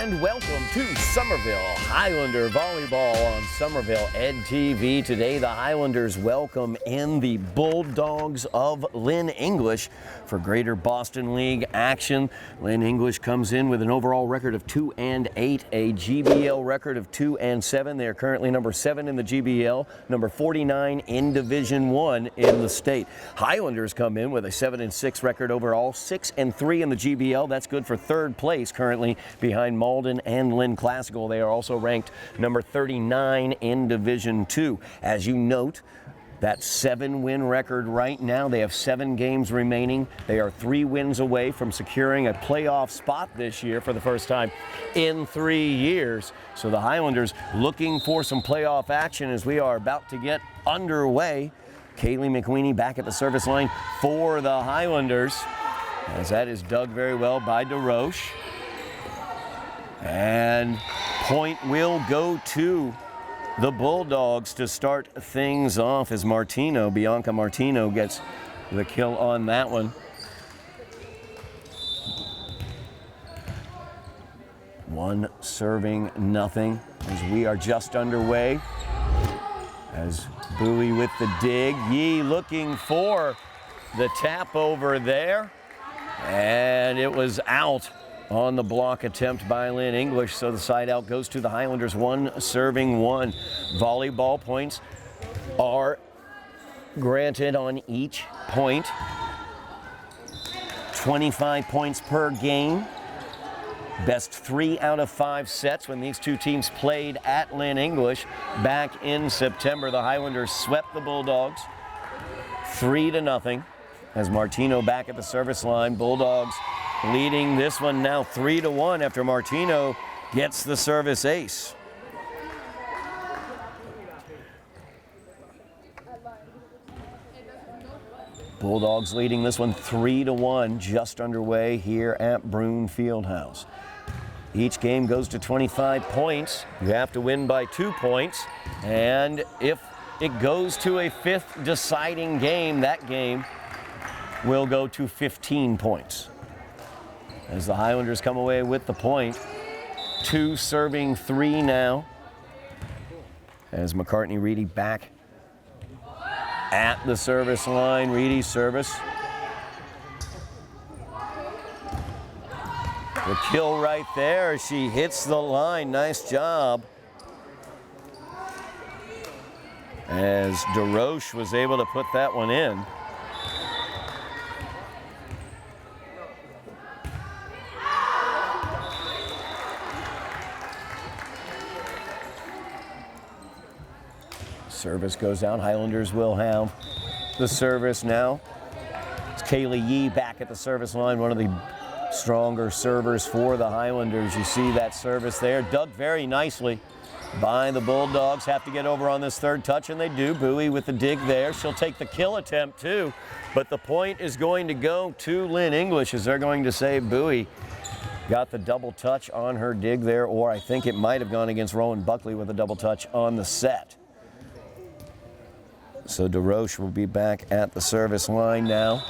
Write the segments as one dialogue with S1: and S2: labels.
S1: and welcome to Somerville Highlander Volleyball on Somerville Ed TV. Today the Highlanders welcome in the Bulldogs of Lynn English for Greater Boston League action. Lynn English comes in with an overall record of 2-8, a GBL record of 2-7. They are currently number 7 in the GBL, number 49 in Division 1 in the state. Highlanders come in with a 7-6 record overall, 6-3 in the GBL. That's good for third place currently behind Malden and Lynn Classical. They are also ranked number 39 in Division 2. As you note, that 7-win record right now. They have 7 games remaining. They are 3 wins away from securing a playoff spot this year for the first time in 3 years. So the Highlanders looking for some playoff action as we are about to get underway. Kaylee McWeeny back at the service line for the Highlanders, as that is dug very well by DeRoche. And point will go to the Bulldogs to start things off as Bianca Martino gets the kill on that one. One serving nothing as we are just underway. As Bowie with the dig. Yee looking for the tap over there. And it was out on the block attempt by Lynn English, so the side out goes to the Highlanders, 1 serving 1. Volleyball points are granted on each point. 25 points per game. Best 3 out of 5 sets when these two teams played at Lynn English back in September. The Highlanders swept the Bulldogs 3-0 as Martino back at the service line. Bulldogs leading this one now 3-1 after Martino gets the service ace. Bulldogs leading this one 3-1, just underway here at Brune Fieldhouse. Each game goes to 25 points. You have to win by 2 points, and if it goes to a 5th deciding game, that game will go to 15 points. As the Highlanders come away with the point, 2 serving 3 now. As McCartney-Reedy back at the service line. Reedy's service. The kill right there. She hits the line. Nice job. As DeRoche was able to put that one in. Service goes down. Highlanders will have the service now. It's Kaylee Yee back at the service line, one of the stronger servers for the Highlanders. You see that service there, dug very nicely by the Bulldogs. Have to get over on this third touch, and they do. Bowie with the dig there. She'll take the kill attempt too, but the point is going to go to Lynn English, as they're going to say Bowie got the double touch on her dig there, or I think it might have gone against Rowan Buckley with a double touch on the set. So DeRoche will be back at the service line now.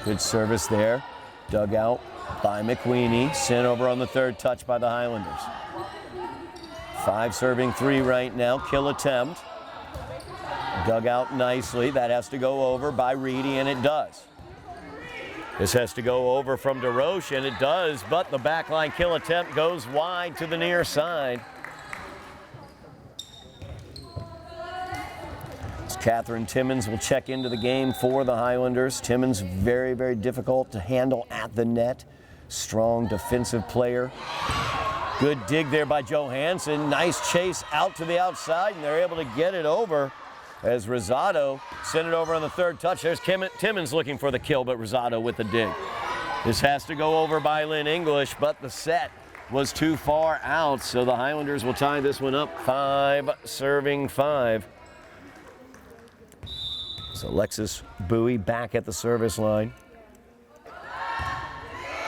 S1: Good service there. Dug out by McWeeny. Sent over on the third touch by the Highlanders. 5 serving 3 right now. Kill attempt. Dug out nicely. That has to go over by Reedy, and it does. This has to go over from DeRoche, and it does, but the backline kill attempt goes wide to the near side. Catherine Timmons will check into the game for the Highlanders. Timmons very, very difficult to handle at the net. Strong defensive player. Good dig there by Johansson. Nice chase out to the outside, and they're able to get it over as Rosado sent it over on the third touch. There's Timmons looking for the kill, but Rosado with the dig. This has to go over by Lynn English, but the set was too far out, so the Highlanders will tie this one up 5 serving 5. So Alexis Bowie back at the service line.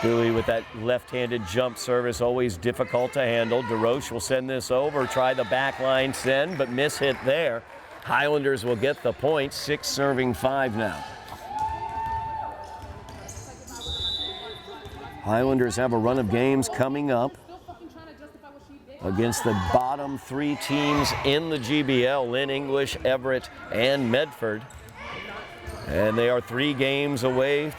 S1: Bowie with that left-handed jump service, always difficult to handle. DeRoche will send this over, try the back line send, but miss hit there. Highlanders will get the point, 6 serving 5 now. Highlanders have a run of games coming up against the bottom 3 teams in the GBL, Lynn, English, Everett, and Medford. And they are 3 wins away,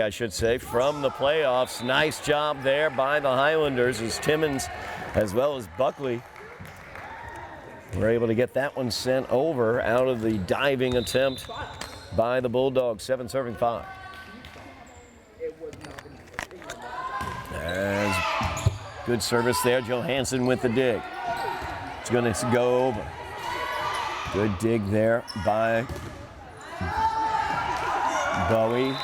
S1: I should say, from the playoffs. Nice job there by the Highlanders as Timmons as well as Buckley were able to get that one sent over out of the diving attempt by the Bulldogs, 7 serving 5. There's good service there. Johansson with the dig. It's going to go over. Good dig there by Bowie.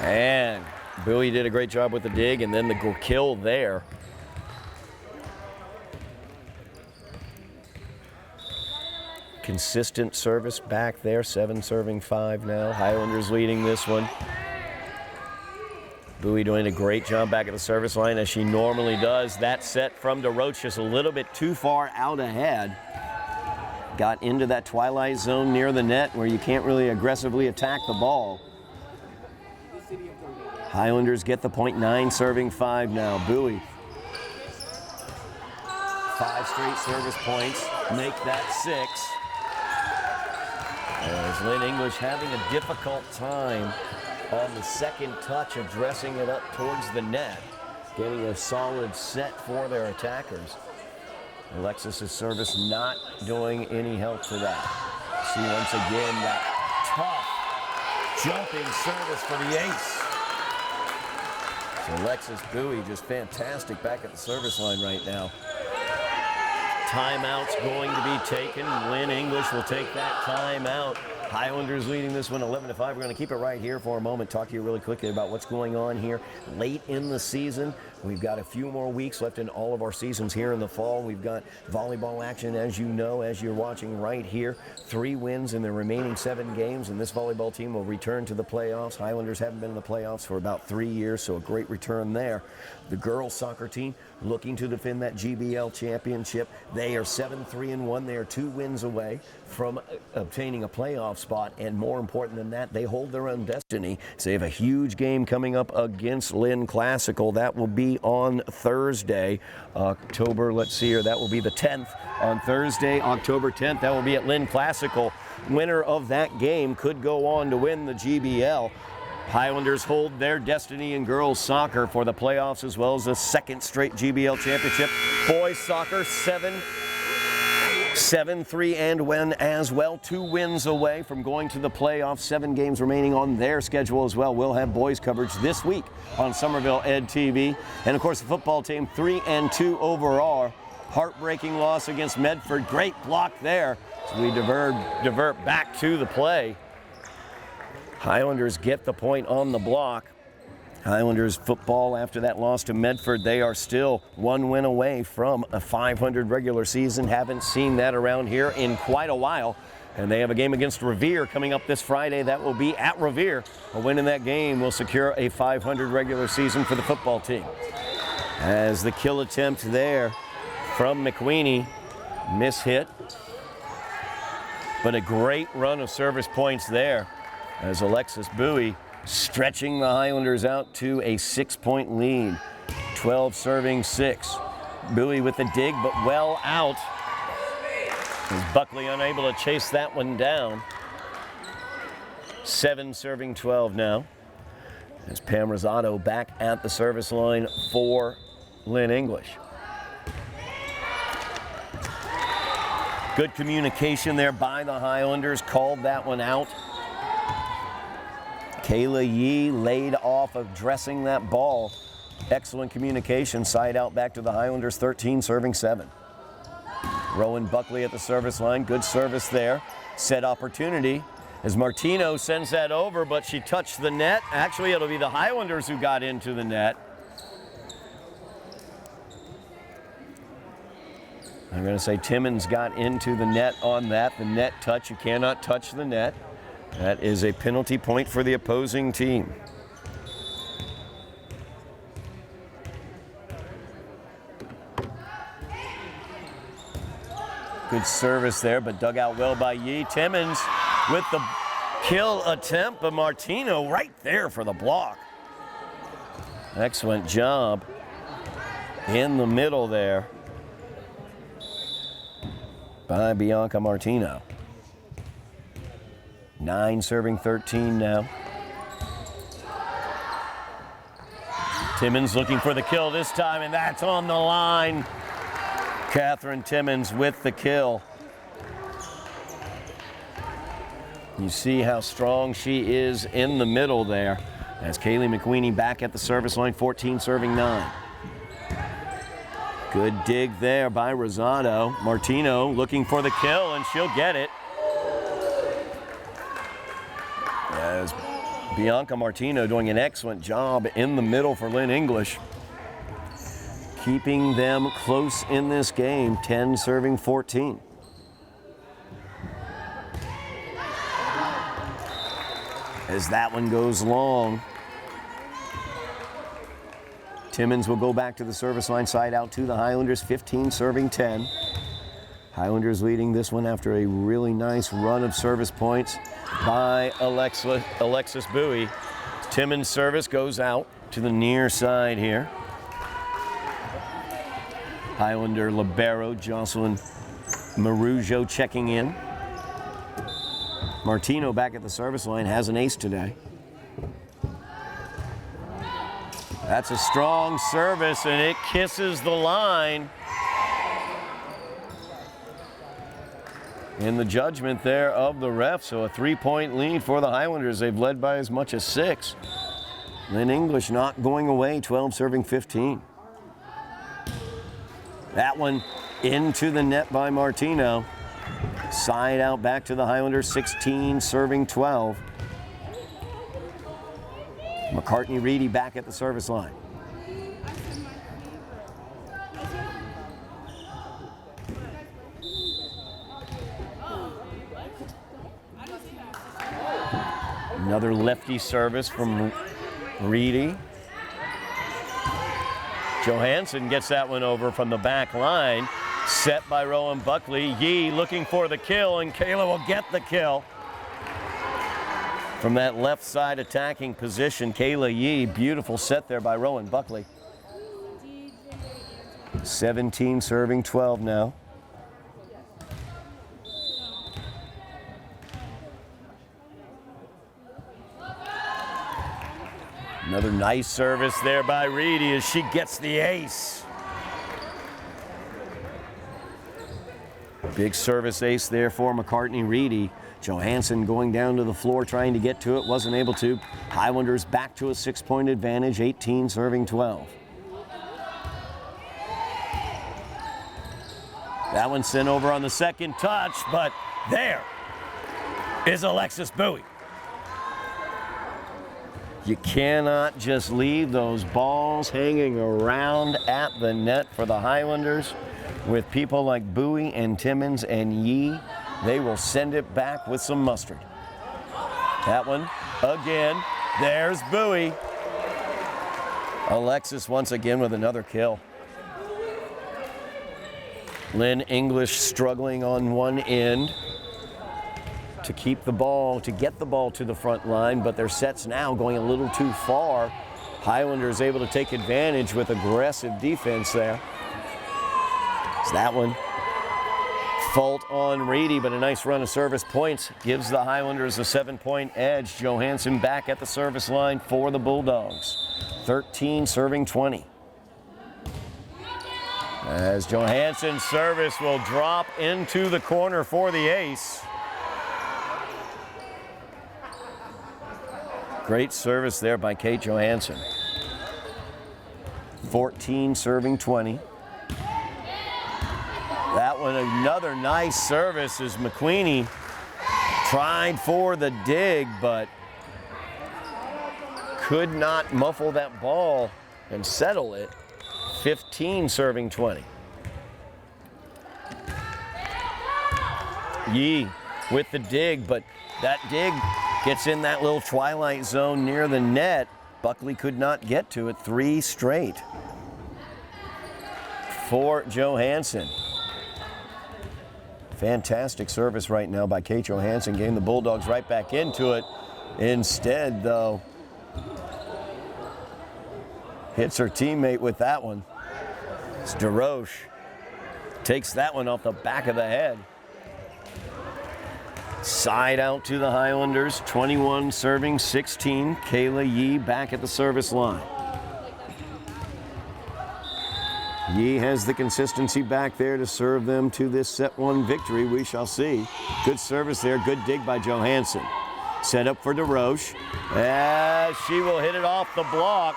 S1: And Bowie did a great job with the dig, and then the kill there. Consistent service back there, 7 serving 5 now. Highlanders leading this one. Bowie doing a great job back at the service line as she normally does. That set from DeRoche just a little bit too far out ahead. Got into that twilight zone near the net where you can't really aggressively attack the ball. Highlanders get the point, 9 serving 5 now. Bowie. 5 straight service points, make that 6. As Lynn English having a difficult time on the second touch of dressing it up towards the net, getting a solid set for their attackers. Alexis's service not doing any help to that. See once again that tough jumping service for the ace. So Alexis Bowie just fantastic back at the service line right now. Timeout's going to be taken. Lynn English will take that timeout. Highlanders leading this one 11-5. We're going to keep it right here for a moment, talk to you really quickly about what's going on here late in the season. We've got a few more weeks left in all of our seasons here in the fall. We've got volleyball action, as you know, as you're watching right here. 3 wins in the remaining 7 games, and this volleyball team will return to the playoffs. Highlanders haven't been in the playoffs for about 3 years, so a great return there. The girls soccer team looking to defend that GBL championship. They are 7-3-1. They are 2 wins away from obtaining a playoff spot, and more important than that, they hold their own destiny. So they have a huge game coming up against Lynn Classical. That will be on Thursday, October, let's see here, that will be the 10th. On Thursday, October 10th, that will be at Lynn Classical. Winner of that game could go on to win the GBL. Highlanders hold their destiny in girls soccer for the playoffs as well as a 2nd straight GBL championship. Boys soccer, 7-3-1 as well. 2 wins away from going to the playoffs. 7 games remaining on their schedule as well. We'll have boys coverage this week on Somerville Ed TV. And of course the football team 3-2 overall. Heartbreaking loss against Medford. Great block there. So we divert back to the play. Highlanders get the point on the block. Highlanders football after that loss to Medford, they are still 1 win away from a 500 regular season. Haven't seen that around here in quite a while. And they have a game against Revere coming up this Friday. That will be at Revere. A win in that game will secure a 500 regular season for the football team. As the kill attempt there from McQueenie, miss-hit. But a great run of service points there as Alexis Bowie stretching the Highlanders out to a 6-point lead. 12 serving 6. Bowie with the dig, but well out. As Buckley unable to chase that one down. 7 serving 12 now. As Pam Rosado back at the service line for Lynn English. Good communication there by the Highlanders. Called that one out. Kayla Yee laid off of dressing that ball. Excellent communication. Side out back to the Highlanders, 13 serving 7. Rowan Buckley at the service line. Good service there. Set opportunity as Martino sends that over, but she touched the net. Actually, it'll be the Highlanders who got into the net. I'm going to say Timmons got into the net on that. The net touch, you cannot touch the net. That is a penalty point for the opposing team. Good service there, but dug out well by Yee. Timmons with the kill attempt, but Martino right there for the block. Excellent job in the middle there by Bianca Martino. 9 serving 13 now. Timmons looking for the kill this time, and that's on the line. Catherine Timmons with the kill. You see how strong she is in the middle there. As Kaylee McQueenie back at the service line, 14 serving 9. Good dig there by Rosado. Martino looking for the kill, and she'll get it. As Bianca Martino doing an excellent job in the middle for Lynn English. Keeping them close in this game, 10 serving 14. As that one goes long. Timmons will go back to the service line, side out to the Highlanders, 15 serving 10. Highlanders leading this one after a really nice run of service points by Alexis Bowie. Timmons' service goes out to the near side here. Highlander libero Jocelyn Marujo checking in. Martino back at the service line, has an ace today. That's a strong service, and it kisses the line. In the judgment there of the ref, so a 3-point lead for the Highlanders. They've led by as much as 6. Lynn English not going away, 12 serving 15. That one into the net by Martino. Side out back to the Highlanders, 16 serving 12. McCartney Reedy back at the service line. Another lefty service from Reedy. Johansson gets that one over from the back line. Set by Rowan Buckley. Yee looking for the kill, and Kayla will get the kill. From that left side attacking position, Kayla Yee, beautiful set there by Rowan Buckley. 17 serving 12 now. Another nice service there by Reedy as she gets the ace. Big service ace there for McCartney Reedy. Johansson going down to the floor trying to get to it, wasn't able to. Highlanders back to a 6-point advantage, 18 serving 12. That one sent over on the second touch, but there is Alexis Bowie. You cannot just leave those balls hanging around at the net for the Highlanders. With people like Bowie and Timmons and Yee, they will send it back with some mustard. That one again. There's Bowie. Alexis once again with another kill. Lynn English struggling on one end to keep the ball, to get the ball to the front line, but their set's now going a little too far. Highlanders able to take advantage with aggressive defense there. So that one, fault on Reedy, but a nice run of service points gives the Highlanders a 7-point edge. Johansson back at the service line for the Bulldogs. 13 serving 20. As Johansson's service will drop into the corner for the ace. Great service there by Kate Johansson. 14 serving 20. That one, another nice service as McQueenie tried for the dig, but could not muffle that ball and settle it. 15 serving 20. Yee with the dig, but that dig gets in that little twilight zone near the net. Buckley could not get to it. 3 straight for Johansson. Fantastic service right now by Kate Johansson, getting the Bulldogs right back into it. Instead, though, hits her teammate with that one. It's DeRoche. Takes that one off the back of the head. Side out to the Highlanders, 21 serving 16. Kayla Yee back at the service line. Yee has the consistency back there to serve them to this set one victory. We shall see. Good service there, good dig by Johansson. Set up for DeRoche. As she will hit it off the block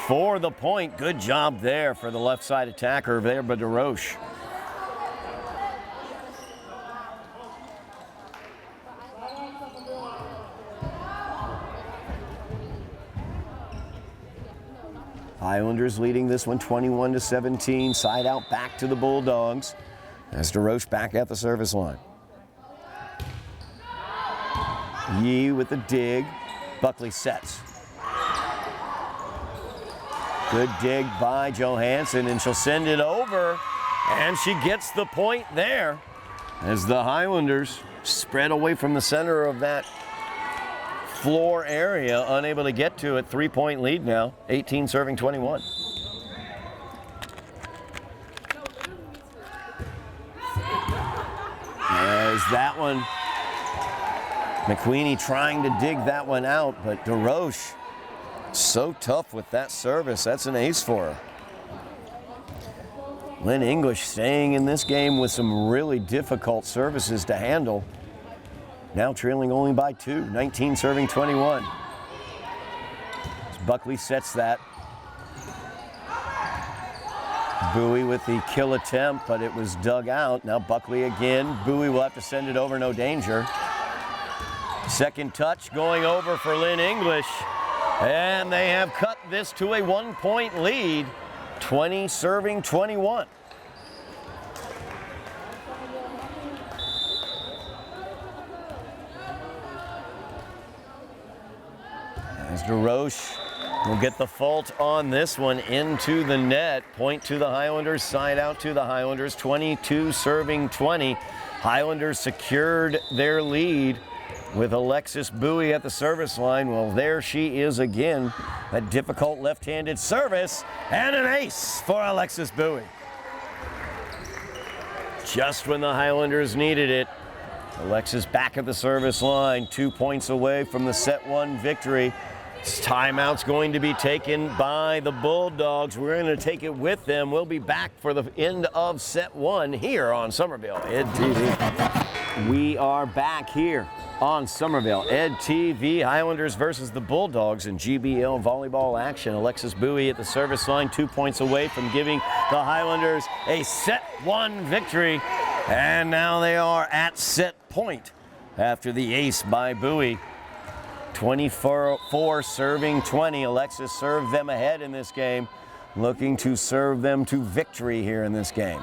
S1: for the point. Good job there for the left side attacker there by DeRoche. Highlanders leading this one 21-17. Side out back to the Bulldogs. As DeRoche back at the service line. Yee with the dig. Buckley sets. Good dig by Johansson, and she'll send it over, and she gets the point there as the Highlanders spread away from the center of that floor area, unable to get to it. 3-point lead now, 18 serving 21. As that one, McQueenie trying to dig that one out, but DeRoche so tough with that service. That's an ace for her. Lynn English staying in this game with some really difficult services to handle. Now trailing only by 2, 19 serving 21. As Buckley sets that. Bowie with the kill attempt, but it was dug out. Now Buckley again. Bowie will have to send it over, no danger. Second touch going over for Lynn English. And they have cut this to a 1-point lead, 20 serving 21. As DeRoche will get the fault on this one into the net. Point to the Highlanders, side out to the Highlanders, 22 serving 20. Highlanders secured their lead with Alexis Bowie at the service line. Well, there she is again. A difficult left-handed service and an ace for Alexis Bowie. Just when the Highlanders needed it. Alexis back at the service line, 2 points away from the set one victory. This timeout's going to be taken by the Bulldogs. We're going to take it with them. We'll be back for the end of set one here on Somerville Ed TV. We are back here on Somerville Ed TV. Highlanders versus the Bulldogs in GBL volleyball action. Alexis Bowie at the service line, 2 points away from giving the Highlanders a set one victory. And now they are at set point after the ace by Bowie. 24 serving 20. Alexis served them ahead in this game, looking to serve them to victory here in this game.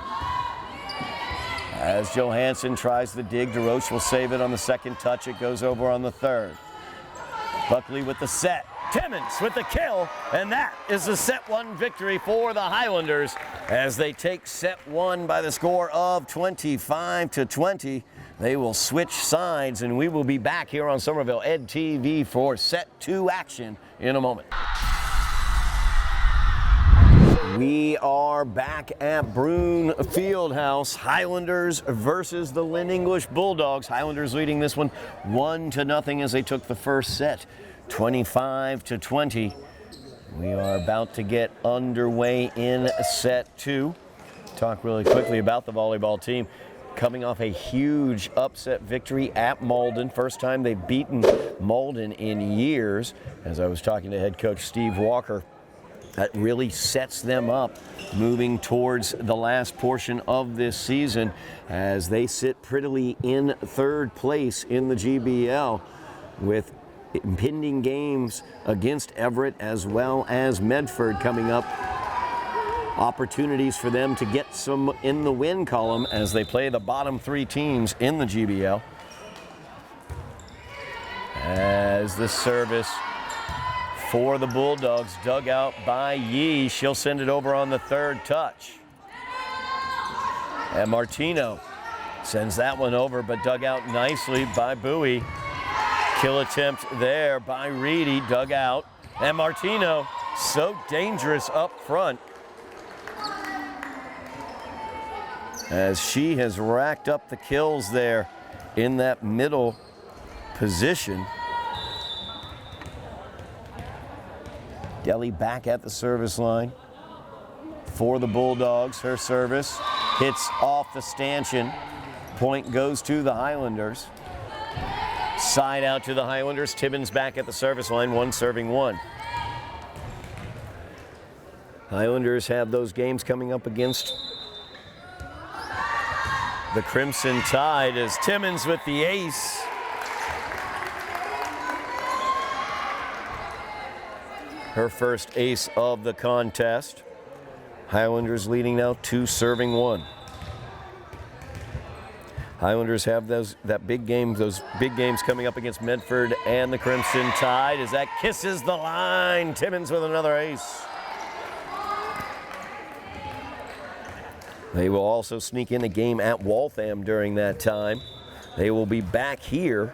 S1: As Johansson tries the dig, DeRoche will save it on the second touch. It goes over on the third. Buckley with the set. Timmons with the kill, and that is the set one victory for the Highlanders as they take set one by the score of 25-20. They will switch sides, and we will be back here on Somerville Ed TV for set two action in a moment. We are back at Brune Fieldhouse. Highlanders versus the Lynn English Bulldogs. Highlanders leading this one 1-0 as they took the first set, 25-20. We are about to get underway in set two. Talk really quickly about the volleyball team. Coming off a huge upset victory at Malden. First time they've beaten Malden in years. As I was talking to head coach Steve Walker, that really sets them up moving towards the last portion of this season as they sit prettily in third place in the GBL with impending games against Everett as well as Medford coming up. Opportunities for them to get some in the win column as they play the bottom three teams in the GBL. As the service for the Bulldogs dug out by Yee. She'll send it over on the third touch. And Martino sends that one over, but dug out nicely by Bowie. Kill attempt there by Reedy, dug out. And Martino, so dangerous up front, as she has racked up the kills there in that middle position. Deli back at the service line for the Bulldogs. Her service hits off the stanchion. Point goes to the Highlanders. Side out to the Highlanders. Tibbins back at the service line, 1 serving 1. Highlanders have those games coming up against the Crimson Tide as Timmins with the ace. Her first ace of the contest. Highlanders leading now 2 serving 1. Highlanders have those big games coming up against Medford and the Crimson Tide as that kisses the line. Timmins with another ace. They will also sneak in a game at Waltham during that time. They will be back here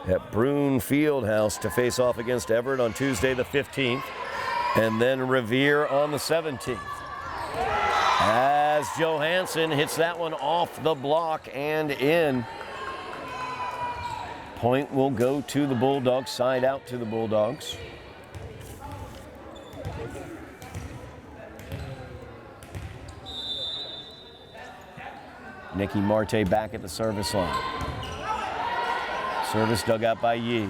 S1: at Brune Fieldhouse to face off against Everett on Tuesday the 15th, and then Revere on the 17th. As Johansson hits that one off the block and in. Point will go to the Bulldogs, side out to the Bulldogs. Nikki Marte back at the service line. Service dug out by Yee.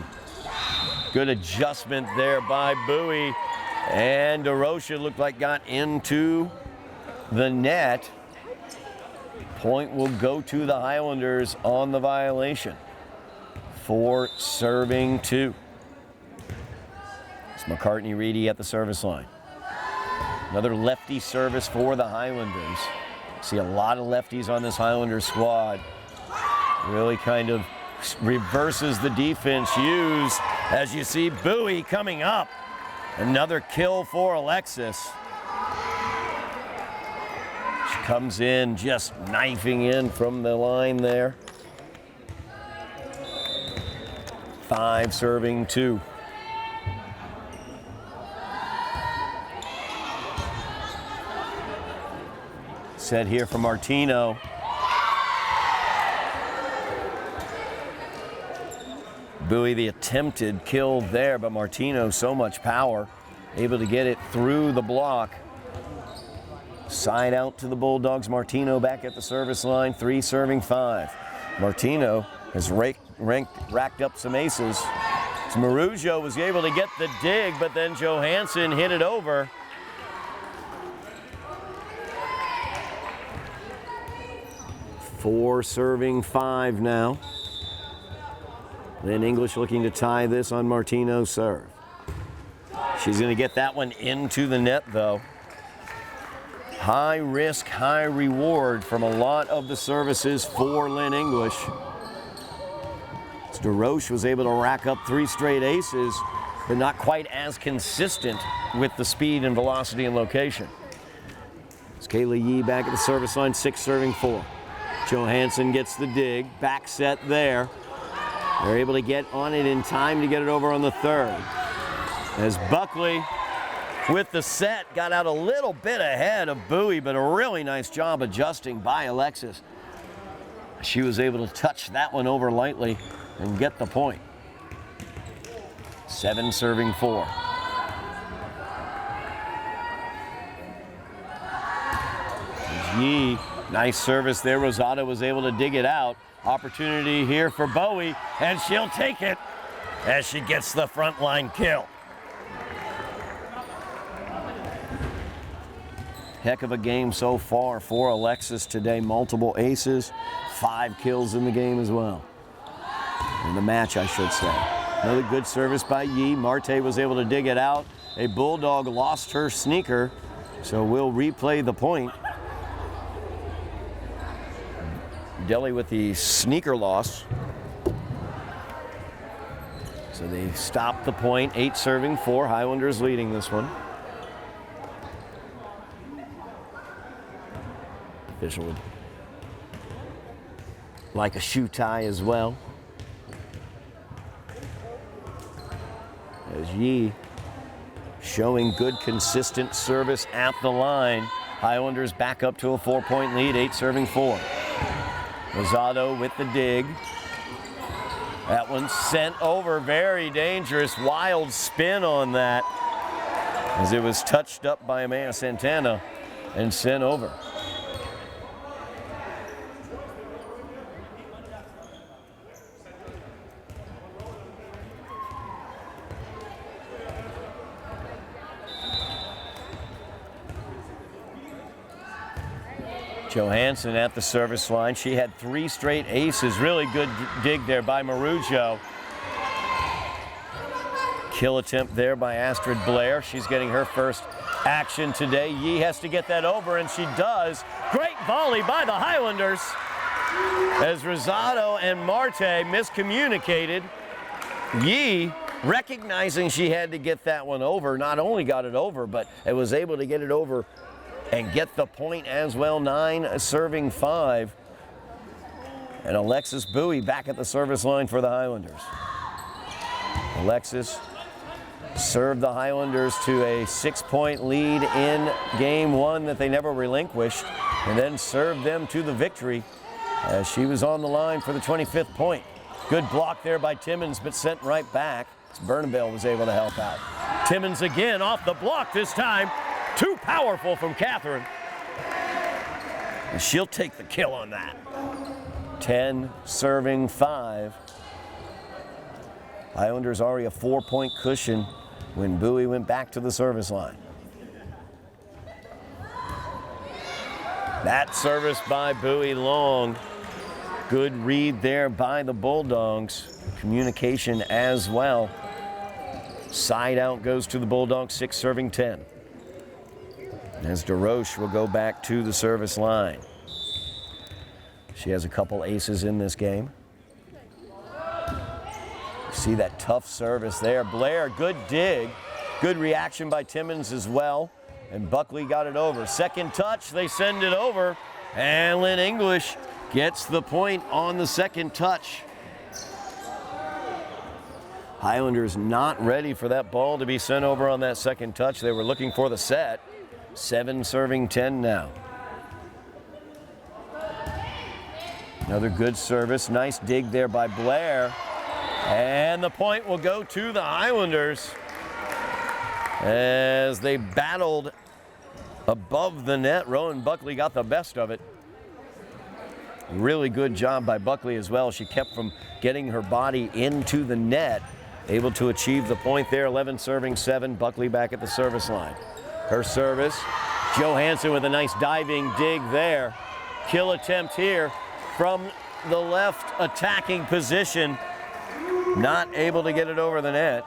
S1: Good adjustment there by Bowie. And DeRocha looked like got into the net. Point will go to the Highlanders on the violation. 4 serving 2. It's McCartney Reedy at the service line. Another lefty service for the Highlanders. See a lot of lefties on this Highlanders squad. Really kind of reverses the defense used as you see Bowie coming up. Another kill for Alexis. She comes in just knifing in from the line there. 5 serving 2. Set here for Martino. Bowie the attempted kill there, but Martino so much power, able to get it through the block. Side out to the Bulldogs. Martino back at the service line, 3 serving 5. Martino has racked up some aces. So Marujo was able to get the dig, but then Johansson hit it over. Four serving 5 now. Then English looking to tie this on Martino's serve. She's going to get that one into the net, though. High risk, high reward from a lot of the services for Lynn English. DeRoche was able to rack up 3 straight aces, but not quite as consistent with the speed and velocity and location. It's Kayla Yee back at the service line, 6 serving 4. Johansson gets the dig, back set there. They're able to get on it in time to get it over on the 3rd. As Buckley with the set got out a little bit ahead of Bowie, but a really nice job adjusting by Alexis. She was able to touch that one over lightly and get the point. 7 serving 4. Yee, nice service there. Rosado was able to dig it out. Opportunity here for Bowie, and she'll take it as she gets the front line kill. Heck of a game so far for Alexis today. Multiple aces, 5 kills in the game as well. In the match, I should say. Another good service by Yee. Marte was able to dig it out. A Bulldog lost her sneaker, so we'll replay the point. Delhi with the sneaker loss. So they stopped the point, 8 serving 4. Highlanders leading this one. Official would like a shoe tie as well. as Yee showing good consistent service at the line. Highlanders back up to a 4-point lead, 8 serving 4. Rosado with the dig. That one sent over, very dangerous, wild spin on that as it was touched up by Amaya Santana and sent over. Johansson at the service line. She had 3 straight aces. Really good dig there by Marujo. Kill attempt there by Astrid Blair. She's getting her first action today. Yee has to get that over, and she does. Great volley by the Highlanders as Rosado and Marte miscommunicated. Yee, recognizing she had to get that one over, not only got it over, but it was able to get it over and get the point as well. 9 serving 5. And Alexis Bowie back at the service line for the Highlanders. Alexis served the Highlanders to a 6-point lead in game 1 that they never relinquished, and then served them to the victory as she was on the line for the 25th point. Good block there by Timmons, but sent right back. Bernabelle was able to help out. Timmons again off the block this time. Too powerful from Catherine. And she'll take the kill on that. 10 serving 5. Highlanders already a 4-point cushion when Bowie went back to the service line. That service by Bowie long. Good read there by the Bulldogs. Communication as well. Side out goes to the Bulldogs, 6 serving 10. As DeRoche will go back to the service line. She has a couple aces in this game. See that tough service there. Blair, good dig. Good reaction by Timmons as well. And Buckley got it over. Second touch, they send it over. And Lynn English gets the point on the second touch. Highlanders not ready for that ball to be sent over on that second touch. They were looking for the set. 7 serving 10 now. Another good service. Nice dig there by Blair. And the point will go to the Highlanders as they battled above the net. Rowan Buckley got the best of it. Really good job by Buckley as well. She kept from getting her body into the net. Able to achieve the point there. 11 serving 7. Buckley back at the service line. Her service. Johansson with a nice diving dig there. Kill attempt here from the left attacking position. Not able to get it over the net.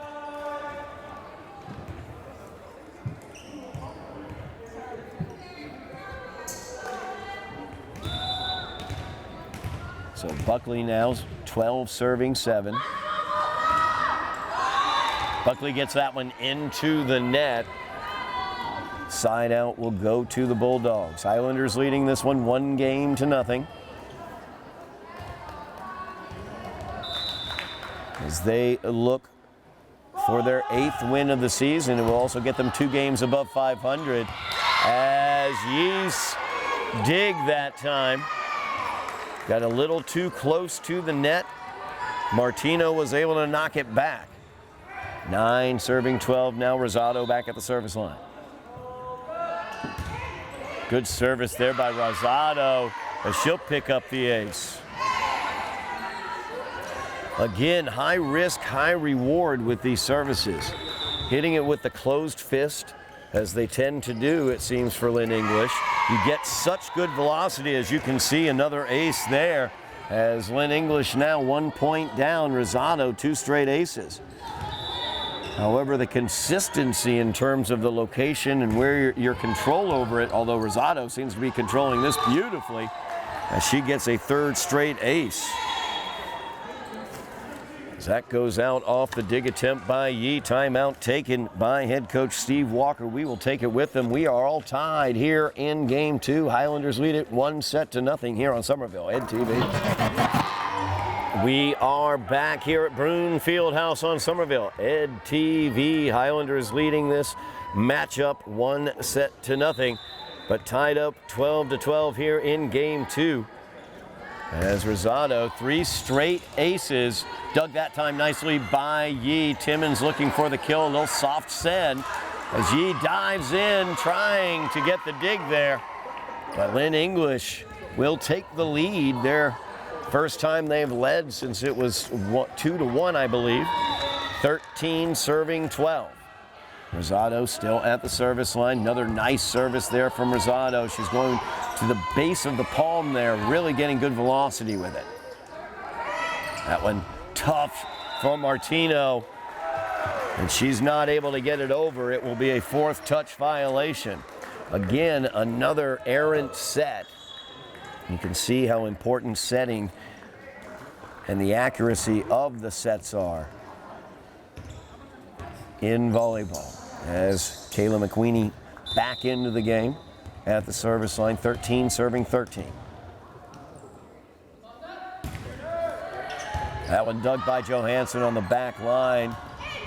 S1: So Buckley now 12 serving 7. Buckley gets that one into the net. Side out will go to the Bulldogs. Highlanders leading this one 1-0. As they look for their 8th win of the season, it will also get them 2 games above 500. As Yee's dig that time got a little too close to the net. Martino was able to knock it back. 9 serving 12 now. Rosado back at the service line. Good service there by Rosado as she'll pick up the ace. Again, high risk, high reward with these services. Hitting it with the closed fist, as they tend to do, it seems, for Lynn English. You get such good velocity, as you can see. Another ace there, as Lynn English now 1 point down. Rosado 2 straight aces. However, the consistency in terms of the location and where your control over it, although Rosado seems to be controlling this beautifully, as she gets a 3rd straight ace. As that goes out off the dig attempt by Yee. Timeout taken by head coach Steve Walker. We will take it with them. We are all tied here in game 2. Highlanders lead it 1-0 here on Somerville Ed TV. We are back here at Brune Fieldhouse on Somerville. Ed TV, Highlanders leading this matchup 1-0, but tied up 12-12 here in game 2. As Rosado, 3 straight aces, dug that time nicely by Yee. Timmons looking for the kill, a little soft send as Yee dives in, trying to get the dig there. But Lynn English will take the lead there. First time they've led since it was 2-1, I believe. 13 serving 12. Rosado still at the service line. Another nice service there from Rosado. She's going to the base of the palm there, really getting good velocity with it. That one tough from Martino, and she's not able to get it over. It will be a 4th touch violation. Again, another errant set. You can see how important setting and the accuracy of the sets are in volleyball. As Kayla McQueenie back into the game at the service line, 13 serving 13. That one dug by Johansson on the back line.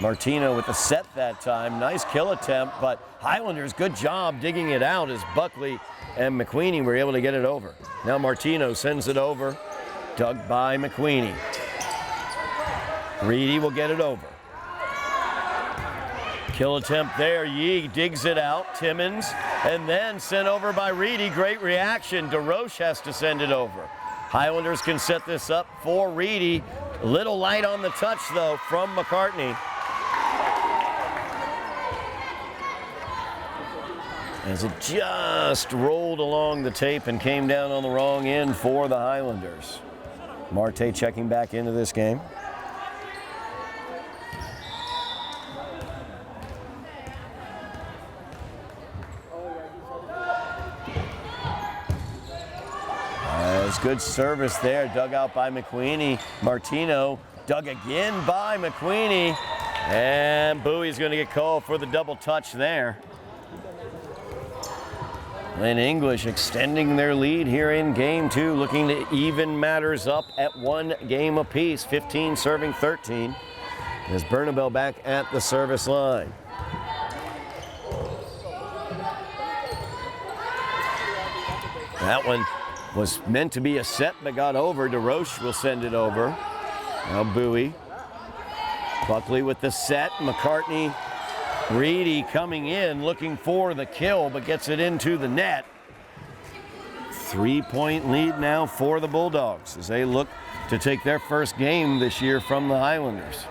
S1: Martino with the set that time. Nice kill attempt, but Highlanders, good job digging it out as Buckley and McQueenie were able to get it over. Now Martino sends it over, dug by McQueenie. Reedy will get it over. Kill attempt there, Yee digs it out, Timmons, and then sent over by Reedy. Great reaction, DeRoche has to send it over. Highlanders can set this up for Reedy. Little light on the touch though from McCartney. As it just rolled along the tape and came down on the wrong end for the Highlanders. Marte checking back into this game. As good service there, dug out by McQueenie. Martino dug again by McQueenie. And Bowie's going to get called for the double touch there. Lynn English extending their lead here in game 2, looking to even matters up at 1 game apiece, 15 serving 13. As Bernabel back at the service line. That one was meant to be a set but got over. DeRoche will send it over. Now Bowie. Buckley with the set. McCartney. Reedy coming in, looking for the kill, but gets it into the net. 3-point lead now for the Bulldogs as they look to take their first game this year from the Highlanders.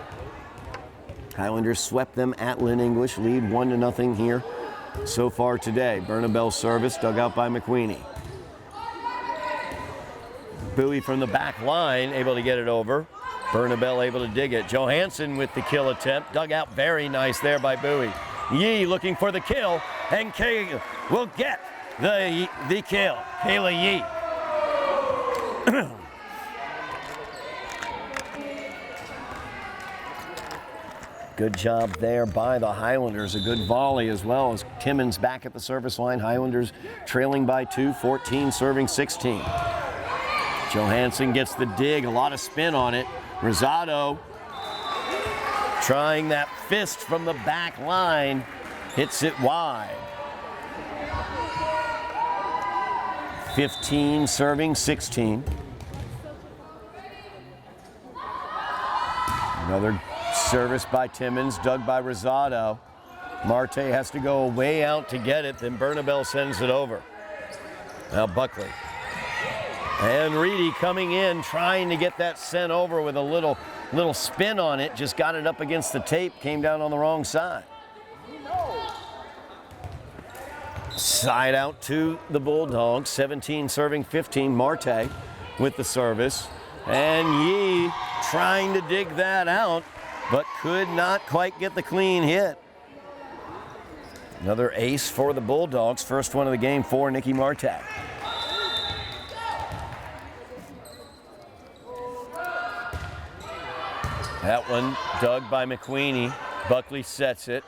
S1: Highlanders swept them at Lynn English, lead 1-0 here so far today. Bernabel's service dug out by McQueenie. Bowie from the back line, able to get it over. Bernabel able to dig it. Johansson with the kill attempt. Dug out very nice there by Bowie. Yee looking for the kill, and Kay will get the kill. Kayla Yee. Good job there by the Highlanders. A good volley as well as Timmons back at the service line. Highlanders trailing by 2, 14 serving 16. Johansson gets the dig, a lot of spin on it. Rosado trying that fist from the back line, hits it wide. 15 serving 16. Another service by Timmons, dug by Rosado. Marte has to go way out to get it, then Bernabel sends it over. Now Buckley. And Reedy coming in, trying to get that sent over with a little spin on it. Just got it up against the tape, came down on the wrong side. Side out to the Bulldogs, 17 serving 15. Marte with the service. And Yee trying to dig that out, but could not quite get the clean hit. Another ace for the Bulldogs, first one of the game for Nikki Marte. That one dug by McQueenie. Buckley sets it.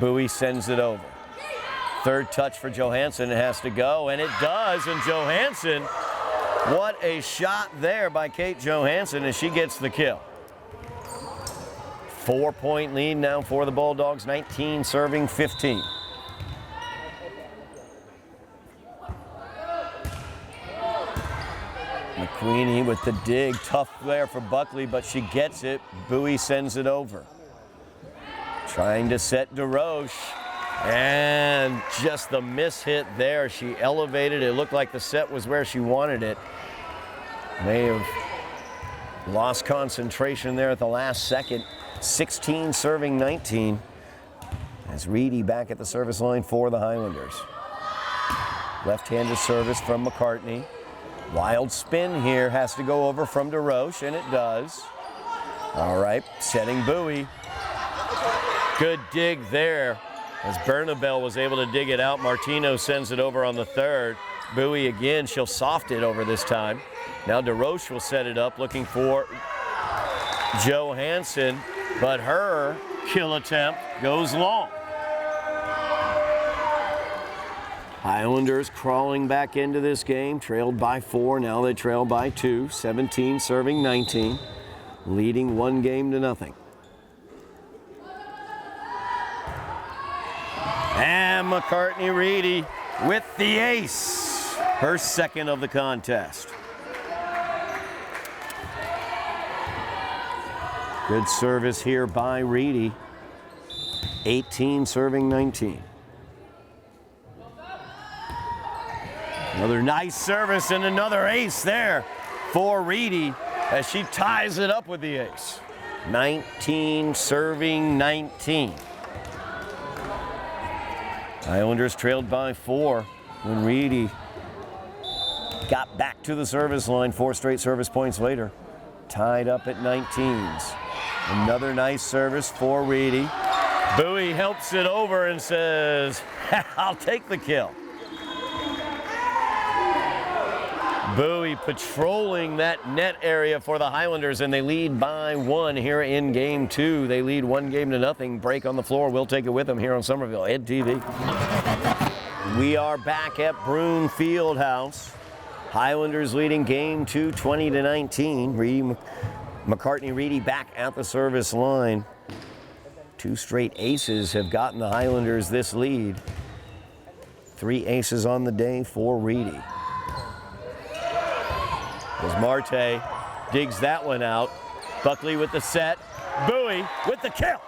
S1: Bowie sends it over. Third touch for Johansson. It has to go, and it does. And Johansson What a shot there by Kate Johansson as she gets the kill. 4-point lead now for the Bulldogs, 19 serving 15. McQueenie with the dig, tough there for Buckley, but she gets it. Bowie sends it over. Trying to set DeRoche, and just the miss hit there. She elevated, it looked like the set was where she wanted it. May have lost concentration there at the last second. 16 serving 19. As Reedy back at the service line for the Highlanders. Left-handed service from McCartney. Wild spin here, has to go over from DeRoche, and it does. All right, setting Bowie. Good dig there as Bernabel was able to dig it out. Martino sends it over on the third. Bowie again, she'll soft it over this time. Now DeRoche will set it up, looking for Johansson, but her kill attempt goes long. Highlanders crawling back into this game, trailed by 4, now they trail by 2, 17 serving 19, leading 1-0. And McCartney-Reedy with the ace, her second of the contest. Good service here by Reedy, 18 serving 19. Another nice service and another ace there for Reedy as she ties it up with the ace. 19 serving 19. Highlanders trailed by 4 when Reedy got back to the service line 4 straight service points later. Tied up at 19s. Another nice service for Reedy. Bowie helps it over and says, I'll take the kill. Bowie patrolling that net area for the Highlanders, and they lead by 1 here in game 2. They lead 1-0. Break on the floor. We'll take it with them here on Somerville Ed TV. We are back at Brune Fieldhouse. Highlanders leading game 2, 20-19. McCartney-Reedy back at the service line. 2 straight aces have gotten the Highlanders this lead. 3 aces on the day for Reedy. As Marte digs that one out. Buckley with the set. Bowie with the kill.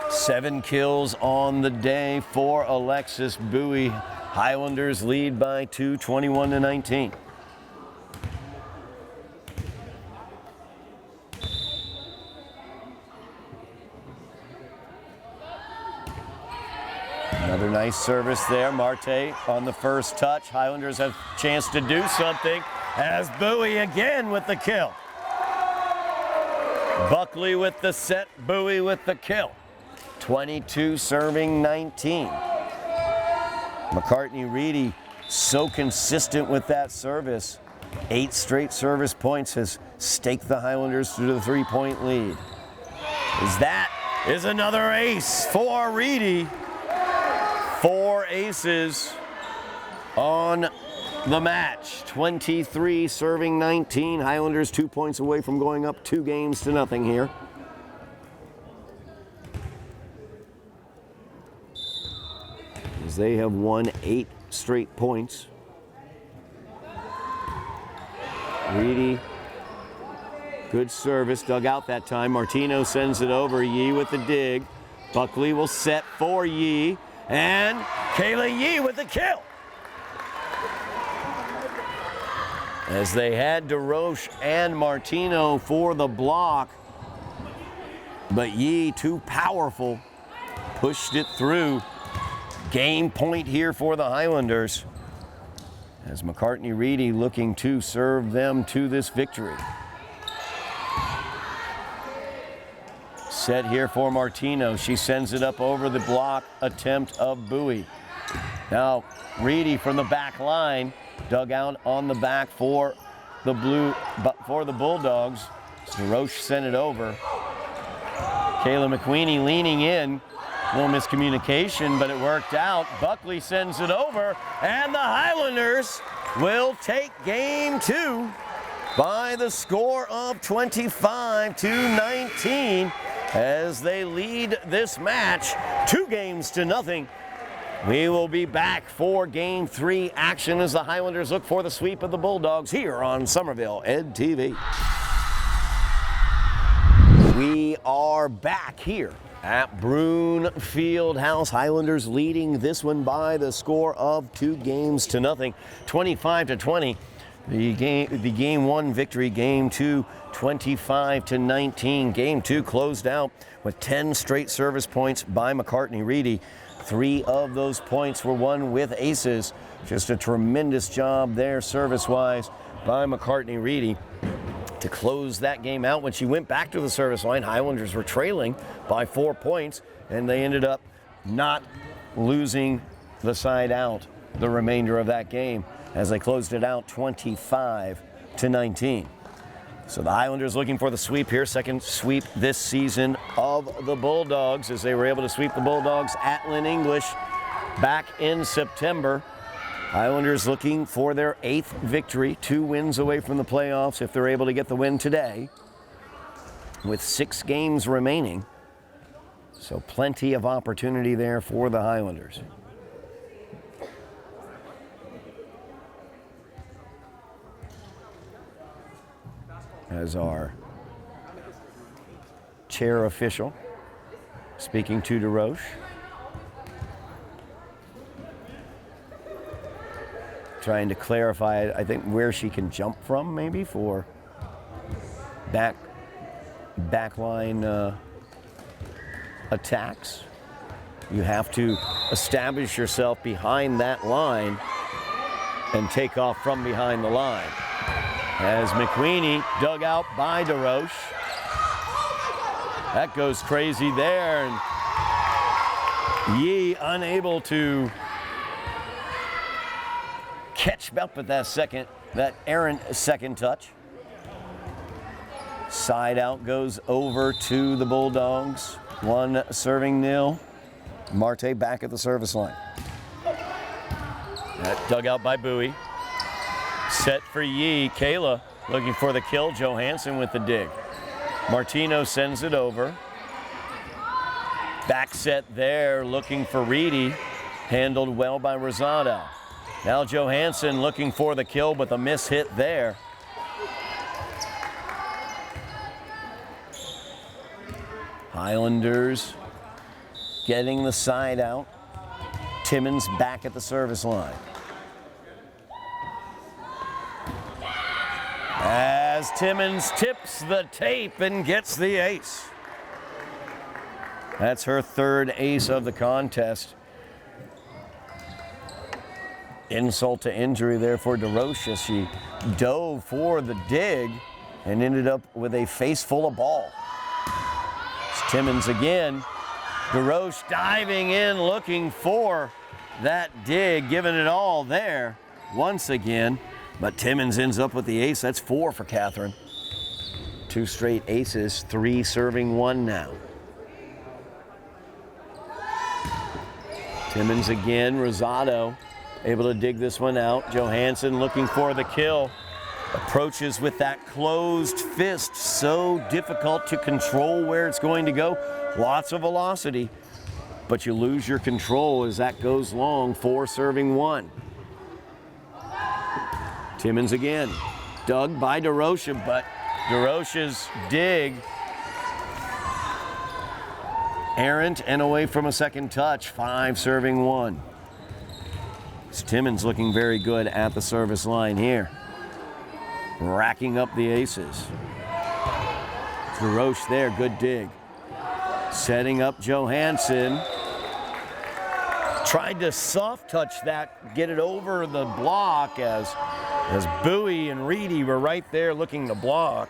S1: Seven kills on the day for Alexis Bowie. Highlanders lead by 2, 21-19. Another nice service there. Marte on the first touch. Highlanders have a chance to do something as Bowie again with the kill. Buckley with the set, Bowie with the kill. 22 serving 19. McCartney-Reedy so consistent with that service. 8 straight service points has staked the Highlanders to the 3-point lead. That is another ace for Reedy. 4 aces on the match. 23 serving 19. Highlanders 2 points away from going up 2-0 here. As they have won 8 straight points. Reedy, good service, dug out that time. Martino sends it over. Yee with the dig. Buckley will set for Yee. And Kayla Yee with the kill. As they had DeRoche and Martino for the block, but Yee, too powerful, pushed it through. Game point here for the Highlanders as McCartney-Reedy looking to serve them to this victory. Set here for Martino. She sends it up over the block attempt of Bowie. Now Reedy from the back line, dug out on the back for the Bulldogs. DeRoche sent it over. Kayla McQueenie leaning in. A little miscommunication, but it worked out. Buckley sends it over, and the Highlanders will take game 2 by the score of 25-19 as they lead this match 2-0. We will be back for game 3 action as the Highlanders look for the sweep of the Bulldogs here on Somerville Ed TV. We are back here at Brune Fieldhouse. Highlanders leading this one by the score of 2-0, 25-20. The game 1 victory, game 2, 25-19. Game 2 closed out with 10 straight service points by McCartney-Reedy. 3 of those points were won with aces. Just a tremendous job there service-wise by McCartney-Reedy to close that game out. When she went back to the service line, Highlanders were trailing by 4 points, and they ended up not losing the side out the remainder of that game as they closed it out 25-19. So the Highlanders looking for the sweep here, second sweep this season of the Bulldogs, as they were able to sweep the Bulldogs at Lynn English back in September. Highlanders looking for their 8th victory, 2 wins away from the playoffs if they're able to get the win today, with 6 games remaining. So plenty of opportunity there for the Highlanders. As our chair official speaking to DeRoche. Trying to clarify, I think, where she can jump from, maybe, for backline attacks. You have to establish yourself behind that line and take off from behind the line. As McQueenie dug out by DeRoche. That goes crazy there, and Yee unable to catch up at that errant second touch. Side out goes over to the Bulldogs. 1 serving nil. Marte back at the service line. That dug out by Bowie. Set for Yee. Kayla looking for the kill. Johansson with the dig. Martino sends it over. Back set there, looking for Reedy. Handled well by Rosado. Now Johansson looking for the kill, but the miss hit there. Highlanders getting the side out. Timmons back at the service line. As Timmons tips the tape and gets the ace. That's her 3rd ace of the contest. Insult to injury there for DeRoche. She dove for the dig and ended up with a face full of ball. It's Timmons again. DeRoche diving in, looking for that dig, giving it all there once again. But Timmons ends up with the ace. That's 4 for Catherine. 2 straight aces, 3 serving 1 now. Timmons again, Rosado able to dig this one out. Johansson looking for the kill. Approaches with that closed fist. So difficult to control where it's going to go. Lots of velocity, but you lose your control as that goes long. 4 serving 1. Timmons again, dug by DeRoche, but DeRoche's dig errant and away from a second touch. 5 serving 1. It's Timmons looking very good at the service line here, racking up the aces. DeRoche there, good dig. Setting up Johansson. Tried to soft touch that, get it over the block as Bowie and Reedy were right there looking to block.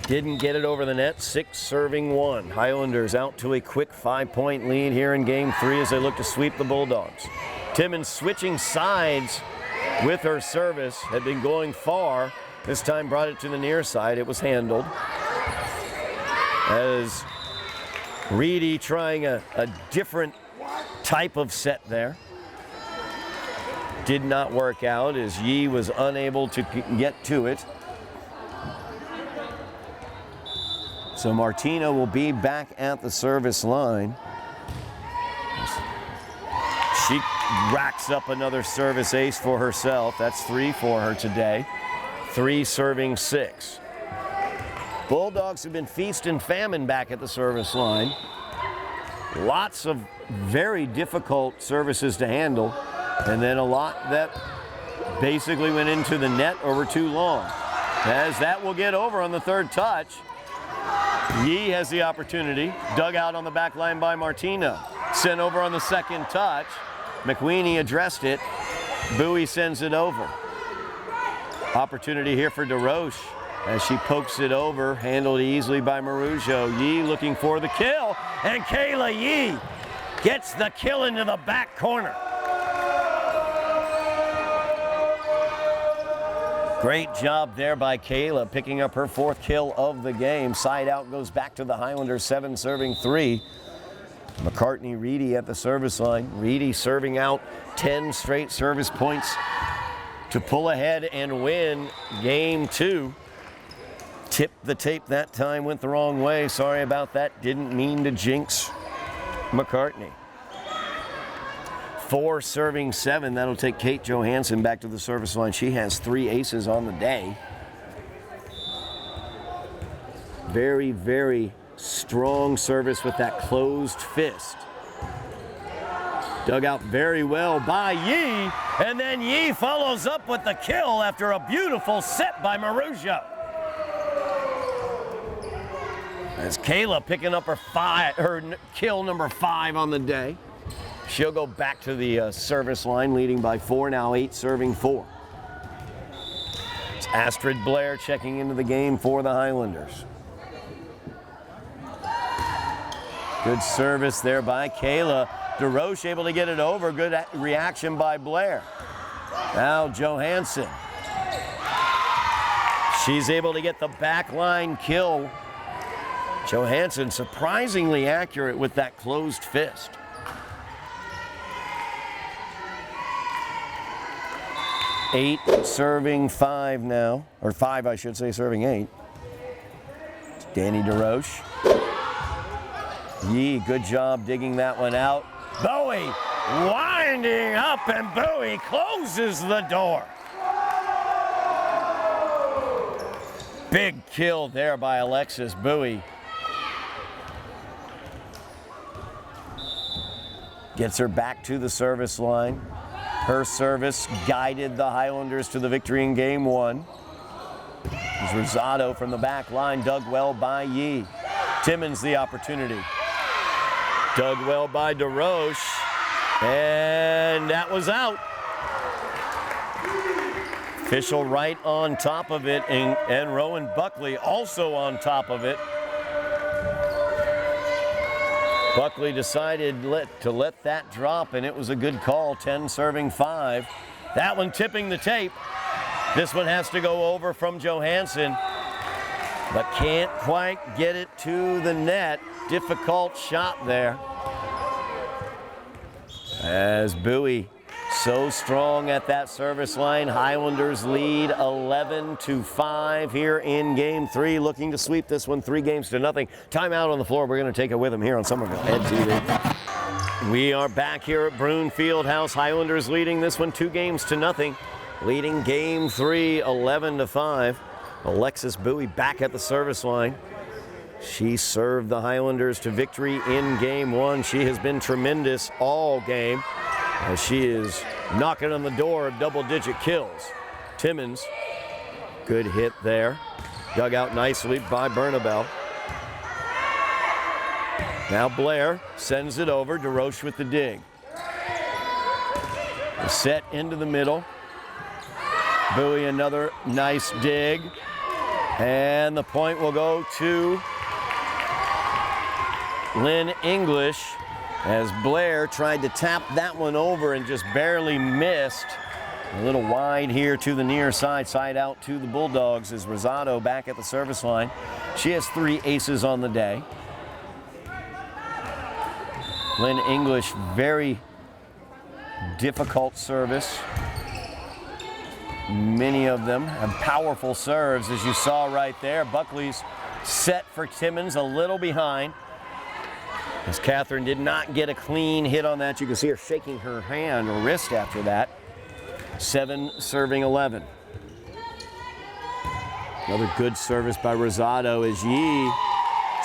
S1: Didn't get it over the net. 6 serving 1. Highlanders out to a quick 5-point lead here in game 3 as they look to sweep the Bulldogs. Timmons switching sides with her service. Had been going far. This time brought it to the near side. It was handled. As Reedy trying a different type of set there. Did not work out as Yi was unable to get to it. So Martina will be back at the service line. She racks up another service ace for herself. That's 3 for her today. 3 serving 6. Bulldogs have been feast and famine back at the service line. Lots of very difficult services to handle, and then a lot that basically went into the net or were too long. As that will get over on the 3rd touch. Yi has the opportunity. Dug out on the back line by Martina. Sent over on the 2nd touch. McWeeny addressed it. Bowie sends it over. Opportunity here for DeRoche as she pokes it over. Handled easily by Marujo. Yi looking for the kill. And Kayla Yi gets the kill into the back corner. Great job there by Kayla, picking up her 4th kill of the game. Side out goes back to the Highlanders, 7 serving 3. McCartney Reedy at the service line. Reedy serving out 10 straight service points to pull ahead and win game 2. Tipped the tape that time, went the wrong way. Sorry about that, didn't mean to jinx McCartney. 4 serving 7. That'll take Kate Johansson back to the service line. She has 3 aces on the day. Very, very strong service with that closed fist. Dug out very well by Yi, and then Yi follows up with the kill after a beautiful set by Marujo. As Kayla picking up her kill number 5 on the day. She'll go back to the service line, leading by 4, now 8 serving 4. It's Astrid Blair checking into the game for the Highlanders. Good service there by Kayla. DeRoche able to get it over. Good reaction by Blair. Now Johansson. She's able to get the back line kill. Johansson surprisingly accurate with that closed fist. 8 serving 5 now, or 5 I should say, serving 8. It's Danny DeRoche. Yi, good job digging that one out. Bowie winding up, and Bowie closes the door. Big kill there by Alexis Bowie. Gets her back to the service line. Her service guided the Highlanders to the victory in game 1. There's Rosado from the back line, dug well by Yi. Timmons the opportunity. Dug well by DeRoche, and that was out. Official right on top of it, and Rowan Buckley also on top of it. Buckley decided to let that drop, and it was a good call, 10 serving 5. That one tipping the tape. This one has to go over from Johansson, but can't quite get it to the net. Difficult shot there. As Bowie so strong at that service line. Highlanders lead 11-5 here in game 3, looking to sweep this one 3-0. Timeout on the floor. We're going to take it with them here on Somerville Ed TV. We are back here at Brune Fieldhouse. Highlanders leading this one 2-0, leading game 3 11-5. Alexis Bowie back at the service line. She served the Highlanders to victory in game 1. She has been tremendous all game as she is knocking on the door of double-digit kills. Timmons, good hit there. Dug out nicely by Bernabel. Now Blair sends it over. DeRoche with the dig. The set into the middle. Bowie another nice dig. And the point will go to Lynn English as Blair tried to tap that one over and just barely missed. A little wide here to the near side. Side out to the Bulldogs is Rosado back at the service line. She has 3 aces on the day. Lynn English, very difficult service. Many of them have powerful serves, as you saw right there. Buckley's set for Timmons, a little behind. As Catherine did not get a clean hit on that. You can see her shaking her hand or wrist after that. 7 serving 11. Another good service by Rosado as Yee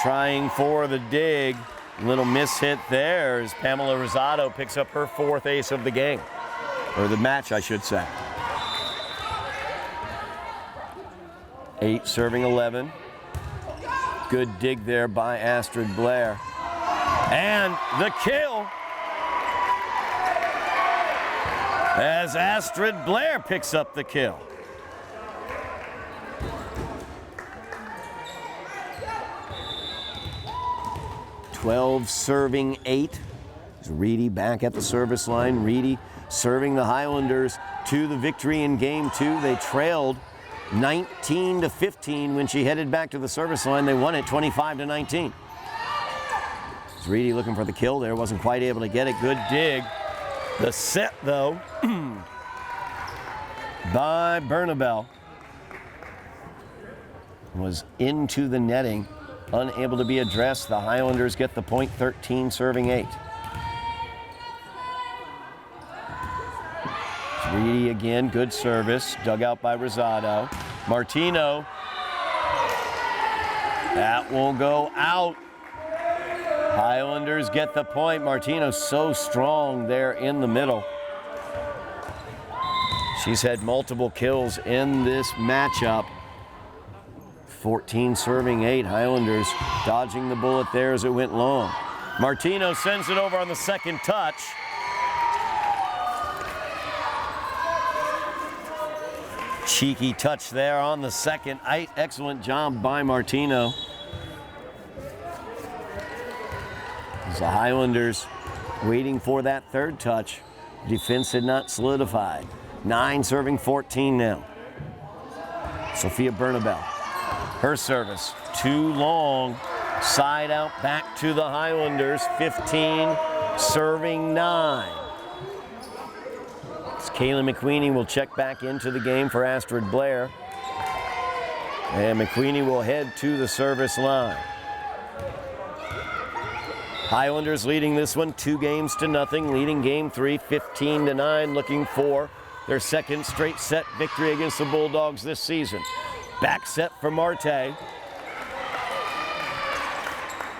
S1: trying for the dig. Little miss hit there as Pamela Rosado picks up her 4th ace of the game. Or the match, I should say. 8 serving 11. Good dig there by Astrid Blair. And the kill as Astrid Blair picks up the kill. Twelve serving 8. Reedy back at the service line. Reedy serving the Highlanders to the victory in game 2. They trailed 19-15 when she headed back to the service line. They won it 25-19. Reedy looking for the kill there, wasn't quite able to get it. Good dig. The set, though, by Bernabel was into the netting, unable to be addressed. The Highlanders get the point, 13 serving 8. Reedy again, good service, dug out by Rosado. Martino, that will go out. Highlanders get the point. Martino so strong there in the middle. She's had multiple kills in this matchup. 14 serving 8. Highlanders dodging the bullet there as it went long. Martino sends it over on the second touch. Cheeky touch there on the second. Excellent job by Martino. As the Highlanders waiting for that third touch. Defense had not solidified. 9 serving 14 now. Sophia Bernabel. Her service, too long. Side out back to the Highlanders. 15 serving 9. As Kayla McQueenie will check back into the game for Astrid Blair. And McQueenie will head to the service line. Highlanders leading this one 2-0, leading game 3, 15-9, looking for their second straight set victory against the Bulldogs this season. Back set for Marte,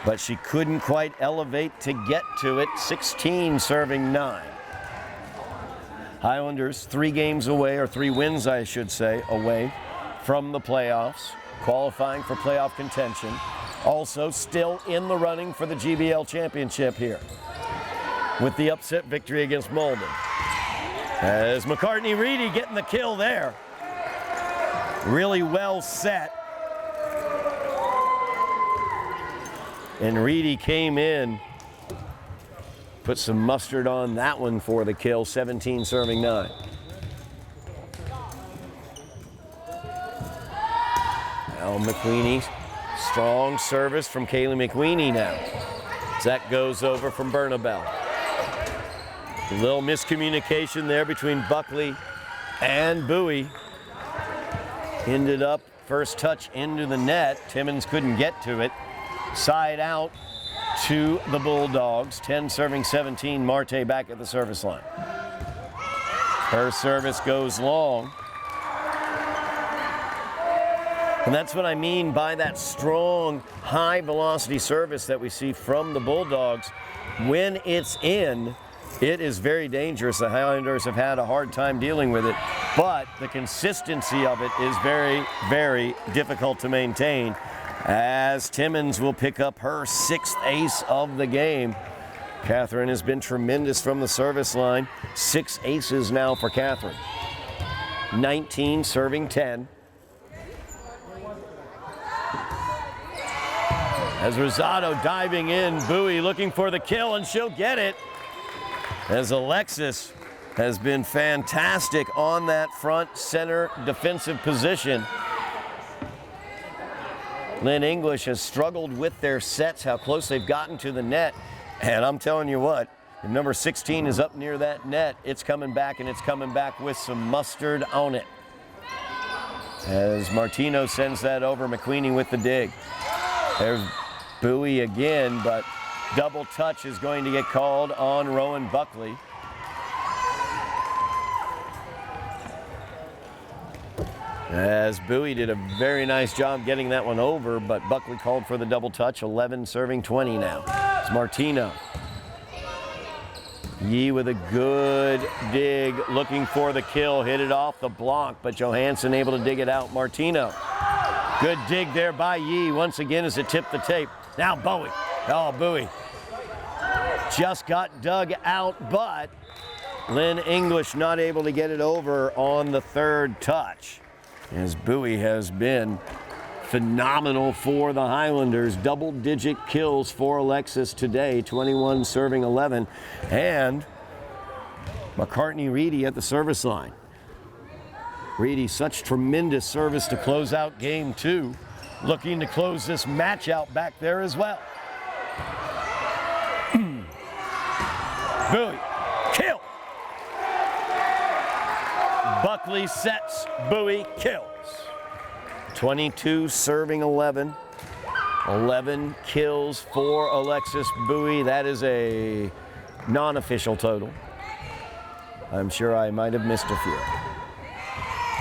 S1: but she couldn't quite elevate to get to it. 16 serving 9. Highlanders 3 games away, or 3 wins, I should say, away from the playoffs, qualifying for playoff contention. Also still in the running for the GBL championship here with the upset victory against Malden. As McCartney Reedy getting the kill there. Really well set. And Reedy came in, put some mustard on that one for the kill, 17 serving 9. Now McQueenie. Strong service from Kaylee McQueenie now. That goes over from Bernabel. A little miscommunication there between Buckley and Bowie. Ended up first touch into the net. Timmons couldn't get to it. Side out to the Bulldogs. 10 serving 17. Marte back at the service line. Her service goes long. And that's what I mean by that strong, high-velocity service that we see from the Bulldogs. When it's in, it is very dangerous. The Highlanders have had a hard time dealing with it, but the consistency of it is very, very difficult to maintain, as Timmons will pick up her 6th ace of the game. Catherine has been tremendous from the service line. 6 aces now for Catherine. 19 serving 10. As Rosado diving in, Bowie looking for the kill, and she'll get it. As Alexis has been fantastic on that front center defensive position. Lynn English has struggled with their sets, how close they've gotten to the net. And I'm telling you what, if number 16 is up near that net, it's coming back, and it's coming back with some mustard on it. As Martino sends that over, McQueenie with the dig. There's Bowie again, but double touch is going to get called on Rowan Buckley. As Bowie did a very nice job getting that one over, but Buckley called for the double touch. 11 serving 20 now. It's Martino. Yee with a good dig, looking for the kill. Hit it off the block, but Johansson able to dig it out. Martino. Good dig there by Yee. Once again as it tipped the tape. Now Bowie. Oh, Bowie. Just got dug out, but Lynn English not able to get it over on the third touch. As Bowie has been phenomenal for the Highlanders. Double-digit kills for Alexis today, 21 serving 11. And McCartney Reedy at the service line. Reedy, such tremendous service to close out game 2. Looking to close this match out back there as well. Bowie, kill. Buckley sets, Bowie kills. 22 serving 11. 11 kills for Alexis Bowie. That is a non-official total. I'm sure I might have missed a few.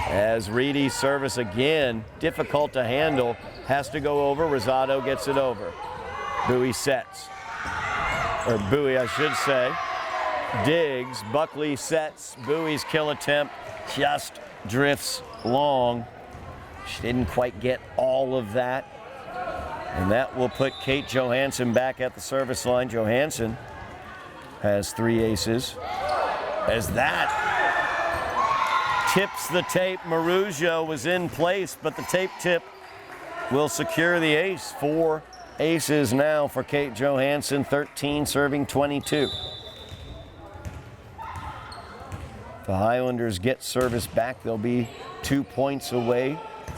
S1: As Reedy's service again, difficult to handle, has to go over. Rosado gets it over. Bowie sets. Or Bowie, I should say. Digs, Buckley sets. Bowie's kill attempt just drifts long. She didn't quite get all of that. And that will put Kate Johansson back at the service line. Johansson has 3 aces. As that tips the tape, Marujo was in place, but the tape tip will secure the ace. 4 aces now for Kate Johansson, 13 serving 22. The Highlanders get service back. They'll be 2 points away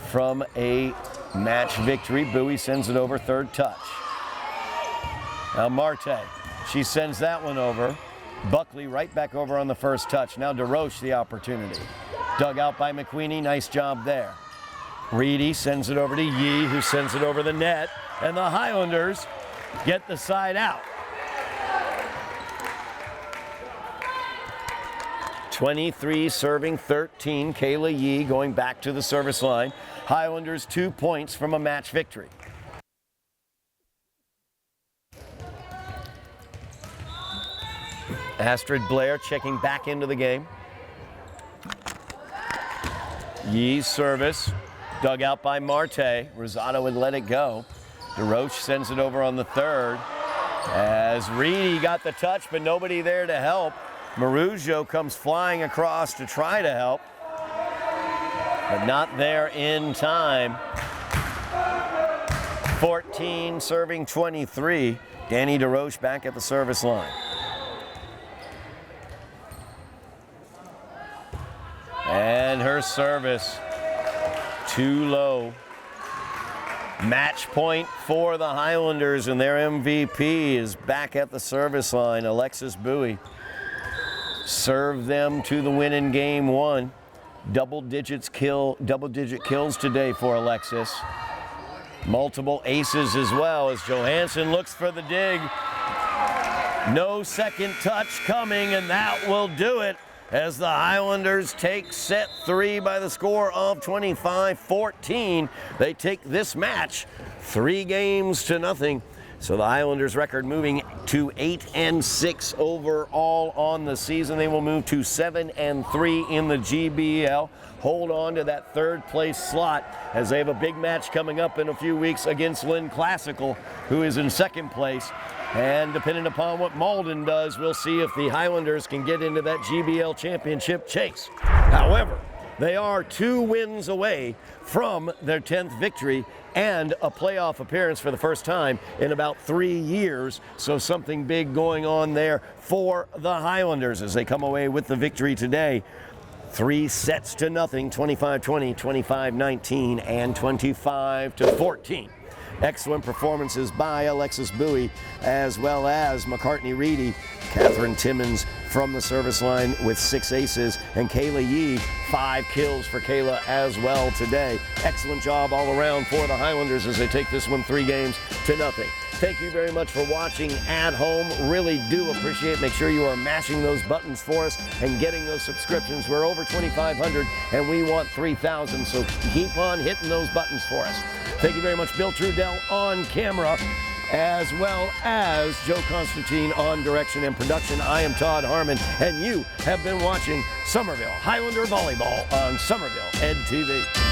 S1: from a match victory. Bowie sends it over, third touch. Now Marte, she sends that one over. Buckley right back over on the first touch. Now DeRoche the opportunity. Dug out by McQueenie, nice job there. Reedy sends it over to Yee, who sends it over the net. And the Highlanders get the side out. 23 serving 13. Kayla Yee going back to the service line. Highlanders 2 points from a match victory. Astrid Blair checking back into the game. Yee's service, dug out by Marte. Rosado would let it go. DeRoche sends it over on the third. As Reedy got the touch, but nobody there to help. Marujo comes flying across to try to help, but not there in time. 14 serving 23. Danny DeRoche back at the service line. And her service too low. Match point for the Highlanders, and their MVP is back at the service line, Alexis Bowie. Served them to the win in game 1. Double-digit kills today for Alexis. Multiple aces as well as Johansson looks for the dig. No second touch coming, and that will do it as the Highlanders take set 3 by the score of 25-14. They take this match 3 games to nothing. So the Highlanders record moving to 8-6 overall on the season. They will move to 7-3 in the GBL. Hold on to that third place slot as they have a big match coming up in a few weeks against Lynn Classical, who is in second place. And depending upon what Malden does, we'll see if the Highlanders can get into that GBL championship chase. However, they are 2 wins away from their 10th victory and a playoff appearance for the first time in about 3 years. So something big going on there for the Highlanders as they come away with the victory today. 3 sets to nothing, 25-20, 25-19, and 25-14. Excellent performances by Alexis Bowie, as well as McCartney Reedy, Catherine Timmons from the service line with 6 aces, and Kayla Yee, 5 kills for Kayla as well today. Excellent job all around for the Highlanders as they take this one 3-0. Thank you very much for watching at home. Really do appreciate it. Make sure you are mashing those buttons for us and getting those subscriptions. We're over 2,500 and we want 3,000, so keep on hitting those buttons for us. Thank you very much, Bill Trudell on camera, as well as Joe Constantine on direction and production. I am Todd Harmon, and you have been watching Somerville Highlander Volleyball on Somerville Ed TV.